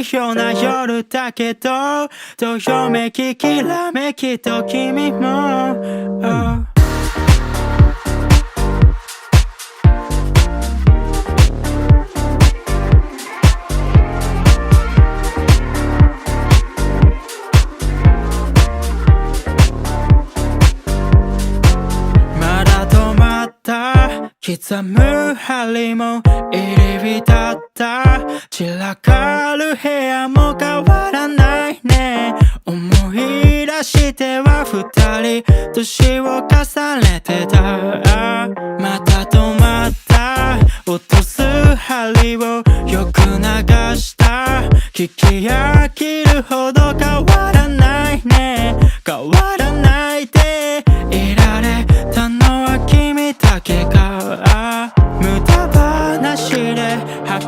ような夜だけどどよめききらめきと君も、刻む針も入り浸った散らかる部屋も変わらないね思い出しては二人年を重ねてたまた止まった落とす針をよく流した聞き飽きるほど変わらないね変わらないでいられたのは君だけか